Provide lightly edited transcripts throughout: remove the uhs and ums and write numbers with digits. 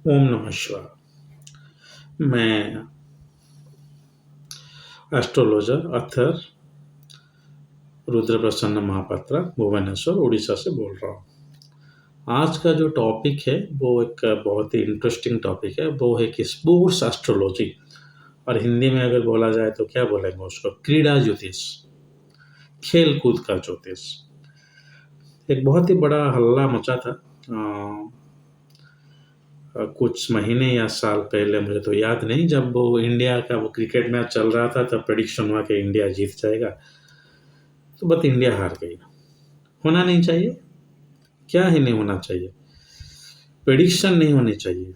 ओम नमः शिवाय। मैं एस्ट्रोलॉजर अथर रुद्र प्रसन्न महापात्रा भुवनेश्वर उड़ीसा से बोल रहा हूँ। आज का जो टॉपिक है वो एक बहुत ही इंटरेस्टिंग टॉपिक है। वो है कि स्पोर्ट्स एस्ट्रोलॉजी, और हिंदी में अगर बोला जाए तो क्या बोलेंगे उसको, क्रीड़ा ज्योतिष, खेल कूद का ज्योतिष। एक बहुत ही बड़ा हल्ला मचा था कुछ महीने या साल पहले, मुझे तो याद नहीं, जब वो इंडिया का वो क्रिकेट मैच चल रहा था तब प्रेडिक्शन हुआ कि इंडिया जीत जाएगा, तो बस इंडिया हार गई। होना नहीं चाहिए, क्या ही नहीं होना चाहिए, प्रेडिक्शन नहीं होनी चाहिए।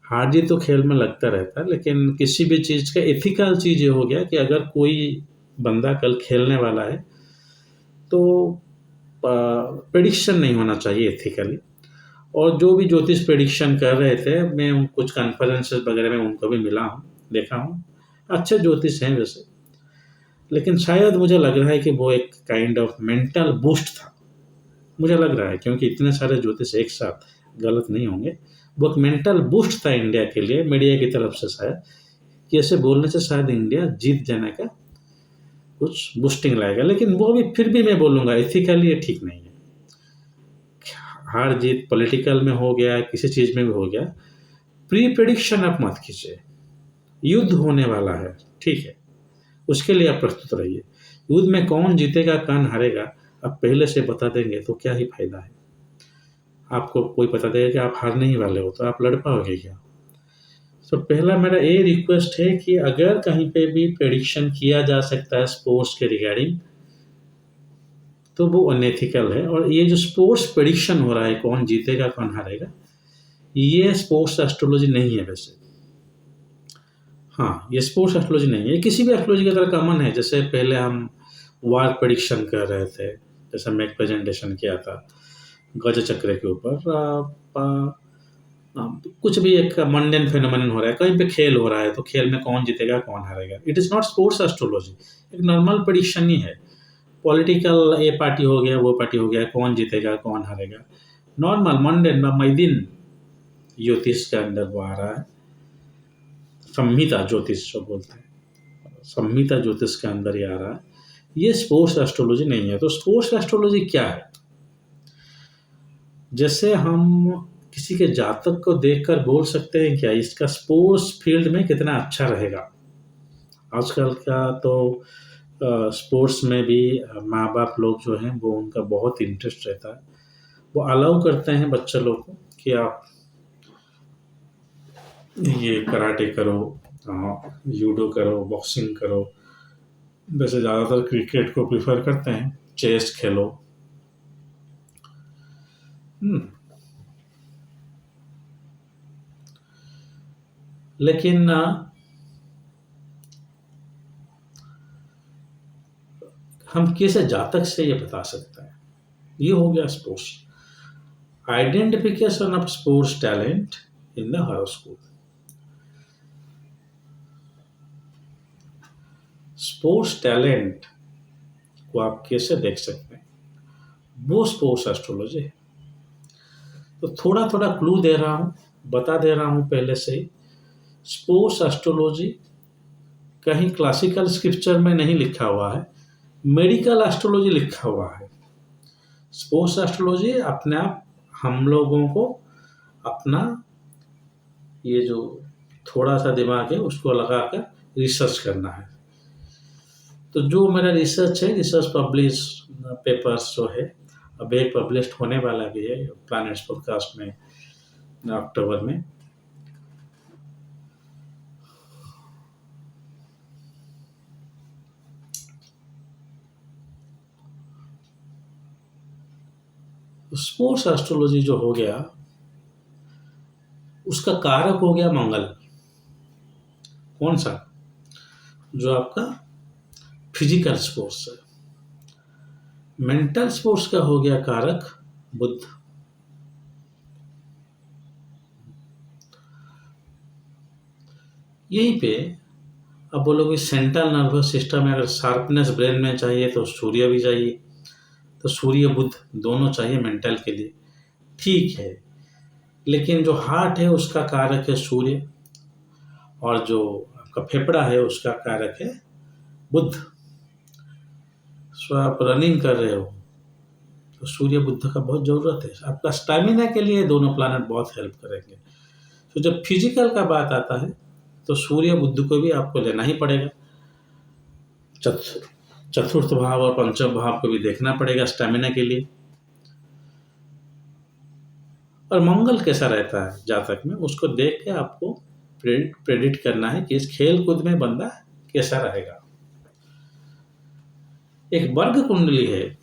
हार जीत तो खेल में लगता रहता है, लेकिन किसी भी चीज़ का एथिकल चीज़ ये हो गया कि अगर कोई बंदा कल खेलने वाला है तो प्रेडिक्शन नहीं होना चाहिए एथिकली। और जो भी ज्योतिष प्रेडिक्शन कर रहे थे, मैं कुछ कॉन्फ्रेंसेस वगैरह में उनको भी मिला हूँ, देखा हूँ, अच्छे ज्योतिष हैं वैसे, लेकिन शायद मुझे लग रहा है कि वो एक काइंड ऑफ मेंटल बूस्ट था। मुझे लग रहा है, क्योंकि इतने सारे ज्योतिष एक साथ गलत नहीं होंगे। वो एक मेंटल बूस्ट था इंडिया के लिए, मीडिया की तरफ से शायद, कि ऐसे बोलने से शायद इंडिया जीत जाने का कुछ बूस्टिंग लाएगा। लेकिन वो भी फिर भी मैं बोलूँगा एथिकली ये ठीक नहीं है। हार जीत पॉलिटिकल में हो गया, किसी चीज़ में भी हो गया, प्री प्रेडिक्शन आप मत कीजिए। युद्ध होने वाला है, ठीक है, उसके लिए आप प्रस्तुत रहिए। युद्ध में कौन जीतेगा कौन हारेगा आप पहले से बता देंगे तो क्या ही फायदा है। आपको कोई बता देगा कि आप हारने ही वाले हो, तो आप लड़ पाओगे क्या? तो पहला मेरा ये रिक्वेस्ट है कि अगर कहीं पे भी प्रेडिक्शन किया जा सकता है स्पोर्ट्स के रिगार्डिंग, तो वो अनएथिकल है। और ये जो स्पोर्ट्स प्रेडिक्शन हो रहा है कौन जीतेगा कौन हारेगा, ये स्पोर्ट्स एस्ट्रोलॉजी नहीं है वैसे। हाँ, ये स्पोर्ट्स एस्ट्रोलॉजी नहीं है, ये किसी भी एस्ट्रोलॉजी की तरह कॉमन है। जैसे पहले हम वार प्रेडिक्शन कर रहे थे, जैसे मैं एक प्रेजेंटेशन किया था गज चक्र के ऊपर। कुछ भी एक मंडेन फेनोमेनन हो रहा है, कहीं पे खेल हो रहा है, तो खेल में कौन जीतेगा कौन हारेगा, it is not sports astrology, एक नॉर्मल प्रेडिक्शन ही है। पॉलिटिकल ये पार्टी हो गया वो पार्टी हो गया, कौन जीतेगा कौन हारेगा, नॉर्मल मंडेन मैदिन ज्योतिष के अंदर वो आ रहा है। संहिता ज्योतिष जो बोलते हैं, संहिता ज्योतिष के अंदर ही आ रहा है। ये स्पोर्ट्स एस्ट्रोलॉजी नहीं है। तो स्पोर्ट्स एस्ट्रोलॉजी क्या है? जैसे हम किसी के जातक को देखकर बोल सकते हैं क्या इसका स्पोर्ट्स फील्ड में कितना अच्छा रहेगा। आजकल का तो स्पोर्ट्स में भी माँ बाप लोग जो हैं वो उनका बहुत इंटरेस्ट रहता है, वो अलाउ करते हैं बच्चे लोग को कि आप ये कराटे करो, जूडो करो, बॉक्सिंग करो। वैसे ज़्यादातर क्रिकेट को प्रेफर करते हैं, चेस खेलो। लेकिन हम कैसे जातक से ये बता सकते हैं? ये हो गया sports identification of sports talent in the horoscope. Sports talent को आप कैसे देख सकते हैं, वो स्पोर्ट्स एस्ट्रोलॉजी है। तो थोड़ा थोड़ा क्लू दे रहा हूँ, बता दे रहा हूँ पहले से ही। स्पोर्ट्स एस्ट्रोलॉजी कहीं क्लासिकल स्क्रिप्चर में नहीं लिखा हुआ है, मेडिकल एस्ट्रोलॉजी लिखा हुआ है। स्पोर्ट्स एस्ट्रोलॉजी अपने आप हम लोगों को अपना ये जो थोड़ा सा दिमाग है उसको लगा कर रिसर्च करना है। तो जो मेरा रिसर्च है, रिसर्च पब्लिश पेपर्स जो है, अब एक पब्लिश होने वाला भी है प्लैनेट्स पॉडकास्ट में अक्टूबर में। स्पोर्ट्स एस्ट्रोलॉजी जो हो गया, उसका कारक हो गया मंगल। कौन सा? जो आपका फिजिकल स्पोर्ट्स है। मेंटल स्पोर्ट्स का हो गया कारक बुध। यहीं पे अब बोलोगे सेंट्रल नर्वस सिस्टम में अगर शार्पनेस ब्रेन में चाहिए तो सूर्य भी चाहिए, तो सूर्य बुध दोनों चाहिए मेंटल के लिए, ठीक है। लेकिन जो हार्ट है उसका कारक है सूर्य, और जो आपका फेफड़ा है उसका कारक है बुध। सो आप रनिंग कर रहे हो तो सूर्य बुध का बहुत ज़रूरत है। आपका स्टैमिना के लिए दोनों प्लैनेट बहुत हेल्प करेंगे। तो जब फिजिकल का बात आता है तो सूर्य बुध को भी आपको लेना ही पड़ेगा। चतुर्थ भाव और पंचम भाव को भी देखना पड़ेगा स्टैमिना के लिए। और मंगल कैसा रहता है जातक में, उसको देख के आपको प्रेडिक्ट करना है कि इस खेल कूद में बंदा कैसा रहेगा। एक वर्ग कुंडली है,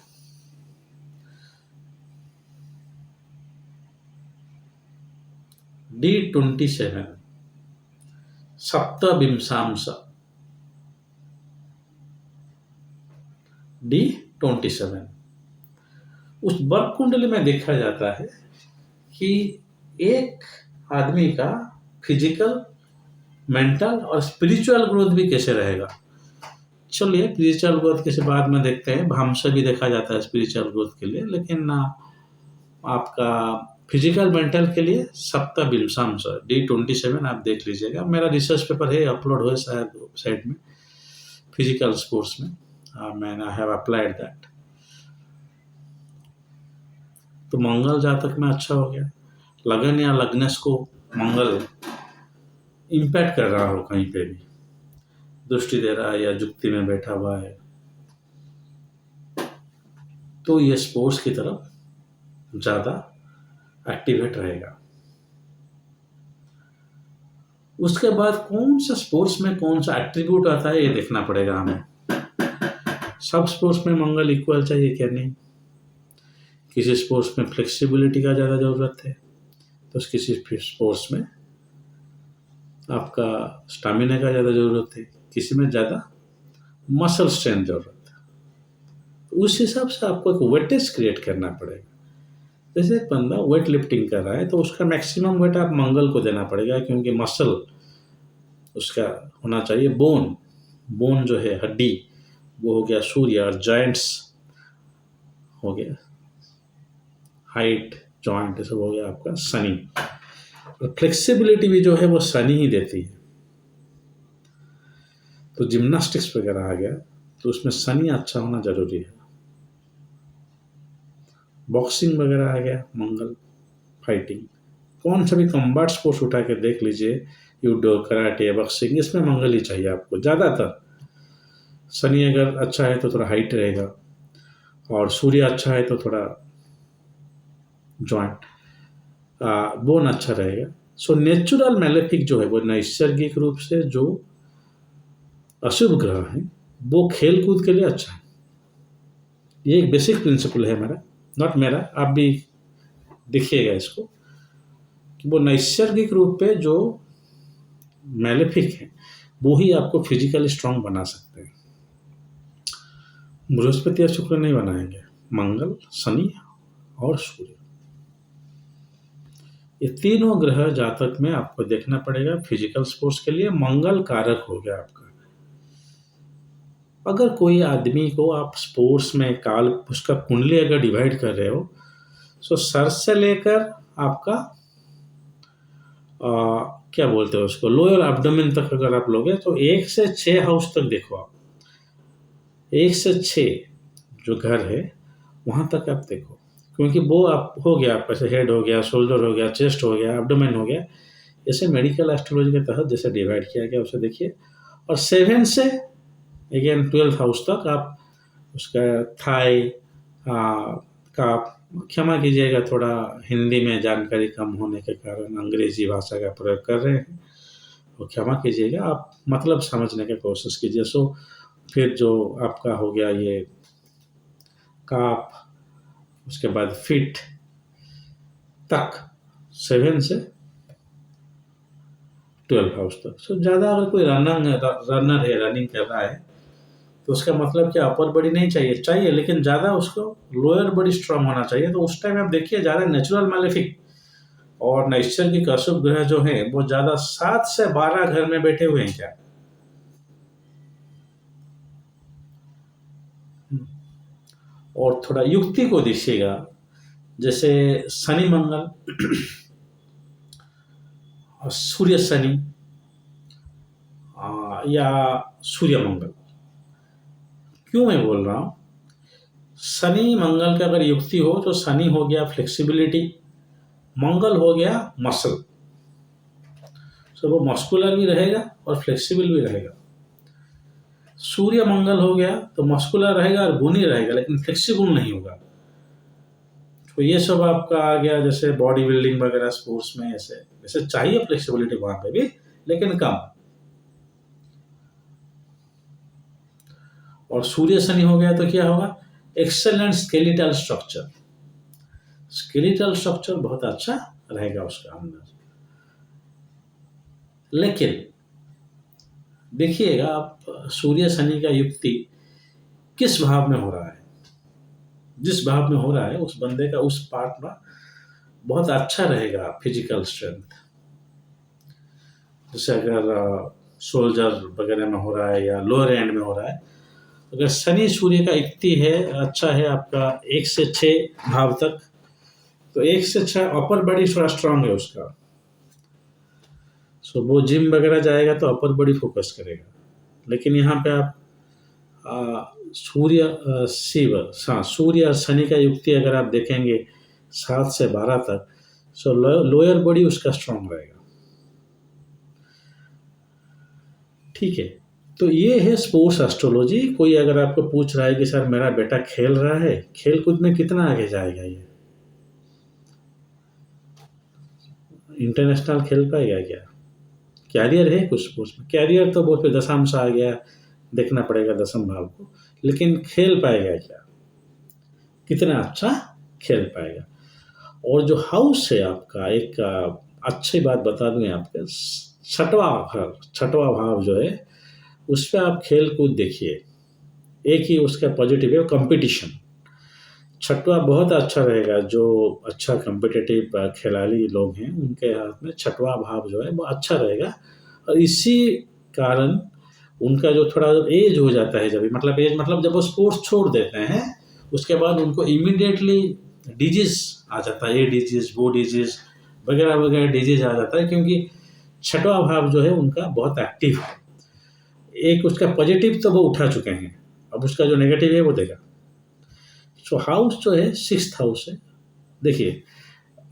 D27 सप्तविंशांश, D27 उस वर्ग कुंडली में देखा जाता है कि एक आदमी का फिजिकल, मेंटल और स्पिरिचुअल ग्रोथ भी कैसे रहेगा। चलिए स्पिरिचुअल ग्रोथ के बाद में देखते हैं, भामसा भी देखा जाता है स्पिरिचुअल ग्रोथ के लिए, लेकिन आपका फिजिकल मेंटल के लिए सप्तविंशांश D27 आप देख लीजिएगा। मेरा रिसर्च पेपर है, अपलोड हुआ शायद वेबसाइट में, फिजिकल स्पोर्ट्स में। मैंने हैव अप्लाइड दैट। तो मंगल जातक में अच्छा हो गया। लगन या लग्नेश को मंगल इम्पैक्ट कर रहा हो, कहीं पे भी दृष्टि दे रहा है या जुक्ति में बैठा हुआ है, तो ये स्पोर्ट्स की तरफ ज़्यादा एक्टिवेट रहेगा। उसके बाद कौन सा स्पोर्ट्स में कौन सा एट्रीब्यूट आता है ये देखना पड़ेगा हमें। सब स्पोर्ट्स में मंगल इक्वल चाहिए क्या? नहीं। किसी स्पोर्ट्स में फ्लेक्सिबिलिटी का ज़्यादा ज़रूरत है, तो किसी स्पोर्ट्स में आपका स्टैमिना का ज़्यादा ज़रूरत है, किसी में ज़्यादा मसल स्ट्रेंथ ज़रूरत है। तो उस हिसाब से आपको एक वेटेज क्रिएट करना पड़ेगा। जैसे एक बंदा वेट लिफ्टिंग कर रहा है तो उसका मैक्सिमम वेट आप मंगल को देना पड़ेगा, क्योंकि मसल उसका होना चाहिए। बोन जो है हड्डी, वो हो गया सूर्य, और जॉइंट्स हो गया, हाइट जॉइंट सब हो गया आपका शनि। और फ्लेक्सिबिलिटी भी जो है वो शनि ही देती है। तो जिम्नास्टिक्स वगैरह आ गया तो उसमें शनि अच्छा होना जरूरी है। बॉक्सिंग वगैरह आ गया मंगल, फाइटिंग, कौन सा भी कॉम्बैट स्पोर्ट्स उठा के देख लीजिए, यूडो, कराटे, बॉक्सिंग, इसमें मंगल ही चाहिए आपको ज़्यादातर। शनि अगर अच्छा है तो थोड़ा हाइट रहेगा, और सूर्य अच्छा है तो थोड़ा जॉइंट, बोन अच्छा रहेगा। सो नेचुरल मैलेफिक जो है, वो नैसर्गिक रूप से जो अशुभ ग्रह है वो खेल कूद के लिए अच्छा है। ये एक बेसिक प्रिंसिपल है मेरा, नॉट मेरा, आप भी देखिएगा इसको, कि वो नैसर्गिक रूप पे जो मैलेफिक है वो ही आपको फिजिकली स्ट्रांग बना सकते हैं। बृहस्पति और शुक्र नहीं बनाएंगे, मंगल, शनि और सूर्य, ये तीनों ग्रह जातक में आपको देखना पड़ेगा फिजिकल स्पोर्ट्स के लिए। मंगल कारक हो गया आपका। अगर कोई आदमी को आप स्पोर्ट्स में काल उसका कुंडली अगर डिवाइड कर रहे हो, तो सर से लेकर आपका क्या बोलते हैं उसको, लोअर एब्डोमेन तक अगर आप लोगे तो 1 से 6 हाउस तक देखो आप। 1 से 6 जो घर है वहाँ तक आप देखो, क्योंकि वो आप हो गया आपका हेड हो गया, शोल्डर हो गया, चेस्ट हो गया, एब्डोमेन हो गया, ऐसे मेडिकल एस्ट्रोलॉजी के तहत जैसे डिवाइड किया गया उसे देखिए। और 7 से अगेन 12 हाउस तक आप उसका थाई का, क्षमा कीजिएगा थोड़ा हिंदी में जानकारी कम होने के कारण अंग्रेजी भाषा का प्रयोग कर रहे हैं, तो क्षमा कीजिएगा, आप मतलब समझने की कोशिश कीजिए। सो फिर जो आपका हो गया ये काप, उसके बाद फिट तक 7 से 12 हाउस तक। सो ज़्यादा अगर कोई रनर है, रनिंग कर रहा है, तो उसका मतलब क्या अपर बॉडी नहीं चाहिए, लेकिन ज़्यादा उसको लोअर बॉडी स्ट्रांग होना चाहिए। तो उस टाइम आप देखिए ज़्यादा नेचुरल मैलेफिक और नैसर्गिक अशुभ ग्रह जो हैं वो ज़्यादा 7 से 12 घर में बैठे हुए हैं क्या। और थोड़ा युक्ति को देखिएगा, जैसे शनि मंगल सूर्य शनि या सूर्य मंगल। क्यों मैं बोल रहा हूँ, शनि मंगल का अगर युक्ति हो तो शनि हो गया फ्लेक्सिबिलिटी, मंगल हो गया मसल। सो वो मस्कुलर भी रहेगा और फ्लेक्सिबल भी रहेगा। सूर्य मंगल हो गया तो मस्कुलर रहेगा और गुणी रहेगा, लेकिन फ्लेक्सिबल नहीं होगा। तो ये सब आपका आ गया, जैसे बॉडी बिल्डिंग वगैरह स्पोर्ट्स में ऐसे वैसे चाहिए फ्लेक्सिबिलिटी वहां पे भी, लेकिन कम। और सूर्य शनि हो गया तो क्या होगा, excellent skeletal structure. Skeletal structure बहुत अच्छा रहेगा उसका अंदर। लेकिन देखिएगा आप, सूर्य शनि का युक्ति किस भाव में हो रहा है। जिस भाव में हो रहा है उस बंदे का उस पार्ट में बहुत अच्छा रहेगा फिजिकल स्ट्रेंथ। जैसे अगर सोल्जर वगैरह में हो रहा है या लोअर एंड में हो रहा है, अगर शनि सूर्य का युक्ति है अच्छा है आपका 1 से 6 भाव तक, तो 1 से 6 अपर बॉडी थोड़ा स्ट्रांग है उसका। सो वो जिम वगैरह जाएगा तो अपर बॉडी फोकस करेगा। लेकिन यहाँ पे आप सूर्य और शनि का युक्ति अगर आप देखेंगे 7 से 12 तक, सो लोअर बॉडी उसका स्ट्रांग रहेगा। ठीक है, तो ये है स्पोर्ट्स एस्ट्रोलॉजी। कोई अगर आपको पूछ रहा है कि सर मेरा बेटा खेल रहा है, खेल कूद में कितना आगे जाएगा, ये इंटरनेशनल खेल पाएगा क्या, कैरियर है कुछ स्पोर्ट्स में? कैरियर तो बहुत दशमांश आ गया, देखना पड़ेगा दशम भाव को। लेकिन खेल पाएगा क्या, कितना अच्छा खेल पाएगा? और जो हाउस है आपका, एक अच्छी बात बता दूं आपके, छठवां भाव जो है उस पर आप खेल कूद देखिए। एक ही उसका पॉजिटिव है, कंपटीशन। छठवां बहुत अच्छा रहेगा। जो अच्छा कम्पिटिटिव खिलाड़ी लोग हैं उनके हाथ में छठवां भाव जो है वो अच्छा रहेगा। और इसी कारण उनका जो थोड़ा एज हो जाता है, जब मतलब एज मतलब जब वो स्पोर्ट्स छोड़ देते हैं उसके बाद उनको इमीडिएटली डिजीज आ जाता है, ये डिजीज वो डिजीज वगैरह वगैरह डिजीज आ जाता है, क्योंकि छठवां भाव जो है उनका बहुत एक्टिव है। एक उसका पॉजिटिव तो वो उठा चुके हैं, अब उसका जो नेगेटिव है वो देगा। सो हाउस जो है 6th हाउस है। देखिए,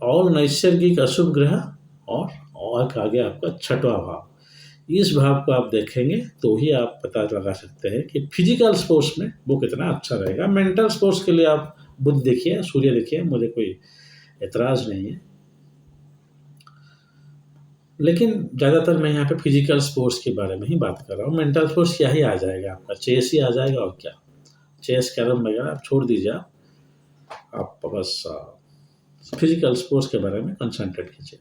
और नैसर्गिक अशुभ ग्रह और आ गया आपका छठवां भाव। इस भाव को आप देखेंगे तो ही आप पता लगा सकते हैं कि फिजिकल स्पोर्ट्स में वो कितना अच्छा रहेगा। मेंटल स्पोर्ट्स के लिए आप बुध देखिए, सूर्य देखिए, मुझे कोई एतराज़ नहीं है। लेकिन ज़्यादातर मैं यहाँ पे फिजिकल स्पोर्ट्स के बारे में ही बात कर रहा हूँ। मेंटल स्पोर्ट्स क्या ही आ जाएगा आपका, चेस ही आ जाएगा और क्या। चेस कैरम वगैरह आप छोड़ दीजिए, आप बस फिजिकल स्पोर्ट्स के बारे में कंसंट्रेट कीजिए।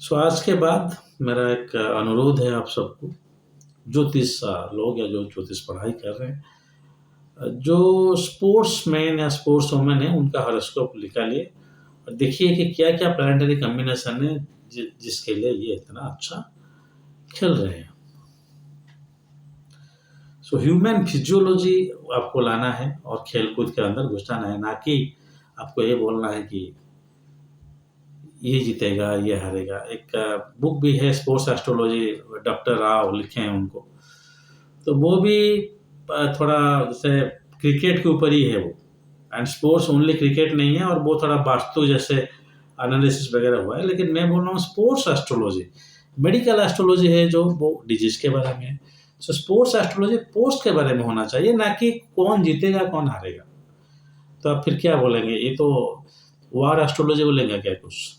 सो आज के बाद मेरा एक अनुरोध है आप सबको, ज्योतिष लोग या जो ज्योतिष पढ़ाई कर रहे हैं, जो स्पोर्ट्स मैन या स्पोर्ट्स वुमेन है उनका हॉरोस्कोप निकालिए और देखिए कि क्या क्या प्लानिटरी कॉम्बिनेशन है जिसके लिए ये इतना अच्छा खेल रहे हैं। सो ह्यूमन फिजियोलॉजी आपको लाना है और खेलकूद के अंदर घुसाना है, ना कि आपको ये बोलना है कि ये जीतेगा ये हारेगा। एक बुक भी है स्पोर्ट्स एस्ट्रोलॉजी, डॉक्टर राव लिखे हैं उनको, तो वो भी थोड़ा जैसे क्रिकेट के ऊपर ही है वो। एंड स्पोर्ट्स ओनली क्रिकेट नहीं है, और वो थोड़ा वास्तु जैसे एनालिसिस वगैरह हुआ है। लेकिन मैं बोल रहा हूँ स्पोर्ट्स एस्ट्रोलॉजी, मेडिकल एस्ट्रोलॉजी है जो वो डिजीज के बारे में है। सो स्पोर्ट्स एस्ट्रोलॉजी पोस्ट के बारे में होना चाहिए, ना कि कौन जीतेगा कौन हारेगा। तो आप फिर क्या बोलेंगे, ये तो वार एस्ट्रोलॉजी बोलेंगे क्या, कुछ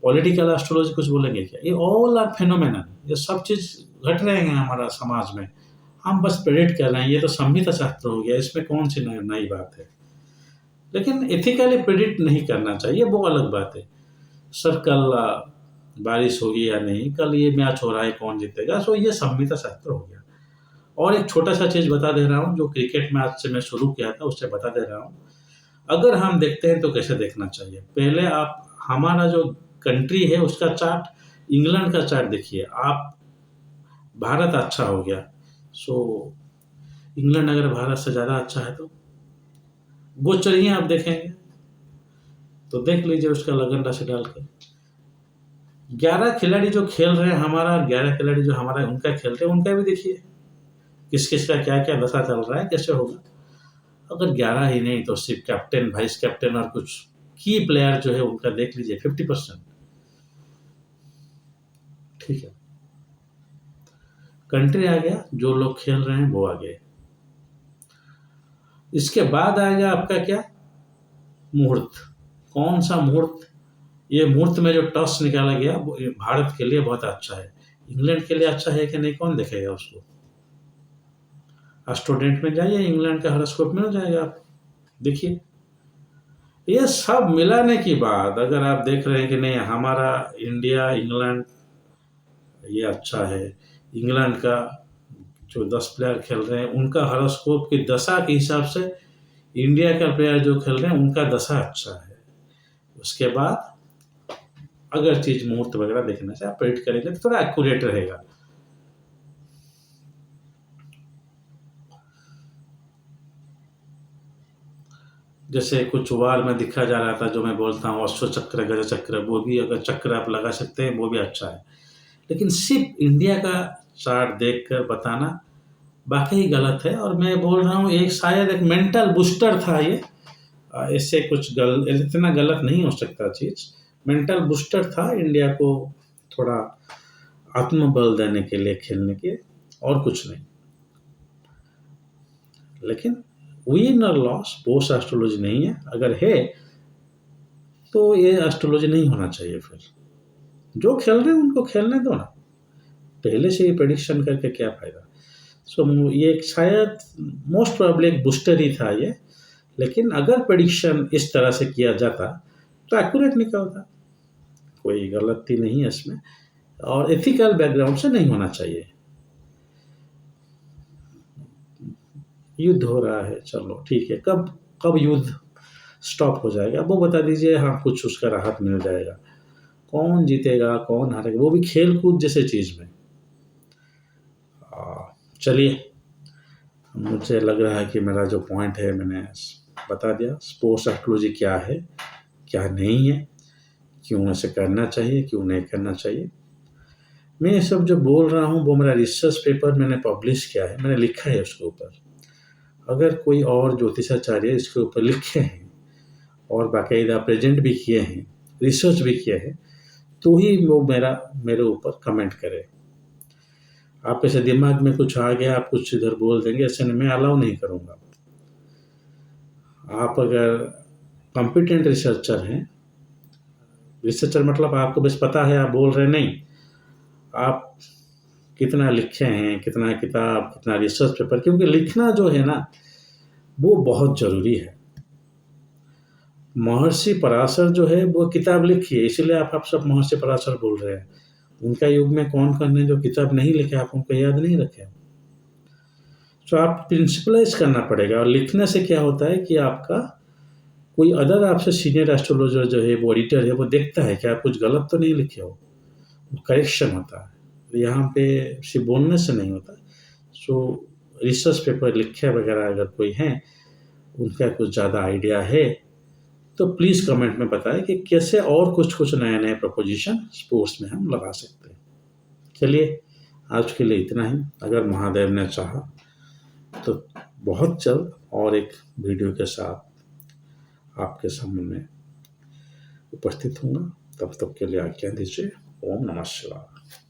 पॉलिटिकल एस्ट्रोलॉजी कुछ बोलेंगे क्या? ये ऑल आर फेनोमेनन, ये सब चीज़ घट रहे हैं हमारा समाज में, हम बस प्रेडिक्ट कर रहे हैं। ये तो संहिता शास्त्र हो गया, इसमें कौन सी नई बात है। लेकिन एथिकली प्रेडिक्ट नहीं करना चाहिए, वो अलग बात है। सर कल बारिश होगी या नहीं, कल ये मैच हो रहा है कौन जीतेगा, सो ये संहिता शास्त्र हो गया। और एक छोटा सा चीज़ बता दे रहा हूँ, जो क्रिकेट मैच से मैं शुरू किया था उससे बता दे रहा हूँ। अगर हम देखते हैं तो कैसे देखना चाहिए, पहले आप हमारा जो कंट्री है उसका चार्ट, इंग्लैंड का चार्ट देखिए आप। भारत अच्छा हो गया, सो इंग्लैंड अगर भारत से ज़्यादा अच्छा है तो गोचरियाँ आप देखेंगे, तो देख लीजिए उसका लगन राशि डाल के। 11 खिलाड़ी जो खेल रहे हैं हमारा, 11 खिलाड़ी जो हमारा उनका खेल रहे हैं, उनका भी देखिए किस किस का क्या क्या दशा चल रहा है, कैसे होगा। अगर 11 ही नहीं तो सिर्फ कैप्टन, वाइस कैप्टन और कुछ की प्लेयर जो है उनका देख लीजिए 50%। ठीक है, कंट्री आ गया, जो लोग खेल रहे हैं वो आ गए। इसके बाद आएगा आपका क्या, मुहूर्त। कौन सा मुहूर्त? ये मुहूर्त में जो टॉस निकाला गया वो भारत के लिए बहुत अच्छा है। इंग्लैंड के लिए अच्छा है कि नहीं, कौन देखेगा उसको? स्टूडेंट में जाइए, इंग्लैंड का हॉरोस्कोप मिल जाएगा आप, देखिए। ये सब मिलाने के बाद अगर आप देख रहे हैं कि नहीं हमारा इंडिया इंग्लैंड ये अच्छा है, इंग्लैंड का जो 10 प्लेयर खेल रहे हैं उनका हॉरोस्कोप की दशा के हिसाब से इंडिया का प्लेयर जो खेल रहे हैं उनका दशा अच्छा है, उसके बाद अगर चीज मुहूर्त वगैरह देखने से आप प्रेडिक्ट करेंगे तो थोड़ा एक्यूरेट रहेगा। जैसे कुछ वार में दिखा जा रहा था, जो मैं बोलता हूँ अश्व चक्र गज चक्र, वो भी अगर चक्र आप लगा सकते हैं वो भी अच्छा है। लेकिन सिर्फ इंडिया का चार्ट देख कर बताना वाकई गलत है। और मैं बोल रहा हूँ एक शायद एक मेंटल बूस्टर था ये, इससे कुछ इतना गलत नहीं हो सकता चीज। मेंटल बूस्टर था इंडिया को थोड़ा आत्मबल देने के लिए खेलने के, और कुछ नहीं। लेकिन विन और लॉस पोस्ट एस्ट्रोलॉजी नहीं है, अगर है तो ये एस्ट्रोलॉजी नहीं होना चाहिए। फिर जो खेल रहे हैं उनको खेलने दो ना, पहले से ही प्रेडिक्शन करके क्या फायदा। सो ये शायद मोस्ट प्रोबेबली एक बूस्टर ही था ये, लेकिन अगर प्रेडिक्शन इस तरह से किया जाता तो एक्यूरेट निकलता, कोई गलती नहीं है इसमें, और एथिकल बैकग्राउंड से नहीं होना चाहिए। युद्ध हो रहा है, चलो ठीक है, कब कब युद्ध स्टॉप हो जाएगा वो बता दीजिए, हाँ कुछ उसका राहत मिल जाएगा। कौन जीतेगा कौन हारेगा वो भी खेल कूद जैसे चीज में। चलिए, मुझे लग रहा है कि मेरा जो पॉइंट है मैंने बता दिया, स्पोर्ट्स एस्ट्रोलॉजी क्या है क्या नहीं है, क्यों ऐसे करना चाहिए क्यों नहीं करना चाहिए। मैं ये सब जो बोल रहा हूँ वो मेरा रिसर्च पेपर मैंने पब्लिश किया है, मैंने लिखा है उसके ऊपर। अगर कोई और ज्योतिषाचार्य इसके ऊपर लिखे हैं और बाकायदा प्रेजेंट भी किए हैं, रिसर्च भी किए हैं, तो ही वो मेरे ऊपर कमेंट करे। आप ऐसे दिमाग में कुछ आ गया आप कुछ इधर बोल देंगे, ऐसे मैं अलाउ नहीं करूँगा। आप अगर कॉम्पिटेंट रिसर्चर हैं, रिसर्चर मतलब आपको बस पता है आप बोल रहे नहीं, आप कितना लिखे हैं, कितना किताब, कितना रिसर्च पेपर, क्योंकि लिखना जो है ना वो बहुत ज़रूरी है। महर्षि पराशर जो है वो किताब लिखी है, इसीलिए आप सब महर्षि पराशर बोल रहे हैं। उनका युग में कौन ने जो किताब नहीं लिखे आप उनको याद नहीं रखे। तो आप प्रिंसिपलाइज करना पड़ेगा, और लिखने से क्या होता है कि आपका कोई अदर आपसे सीनियर एस्ट्रोलॉजर जो है वो ऑडिटर है वो देखता है कि आप कुछ गलत तो नहीं लिखे हो, करेक्शन होता है। यहाँ पे सिर्फ बोलने से नहीं होता। सो रिसर्च पेपर लिखे वगैरह अगर कोई हैं उनका कुछ ज़्यादा आइडिया है तो प्लीज़ कमेंट में बताएं कि कैसे और कुछ नए नए प्रपोजिशन स्पोर्ट्स में हम लगा सकते हैं। चलिए, आज के लिए इतना ही। अगर महादेव ने चाहा तो बहुत जल्द और एक वीडियो के साथ आपके सामने उपस्थित होंगे। तब तक के लिए आज्ञा दीजिए। ओम नमः शिवाय।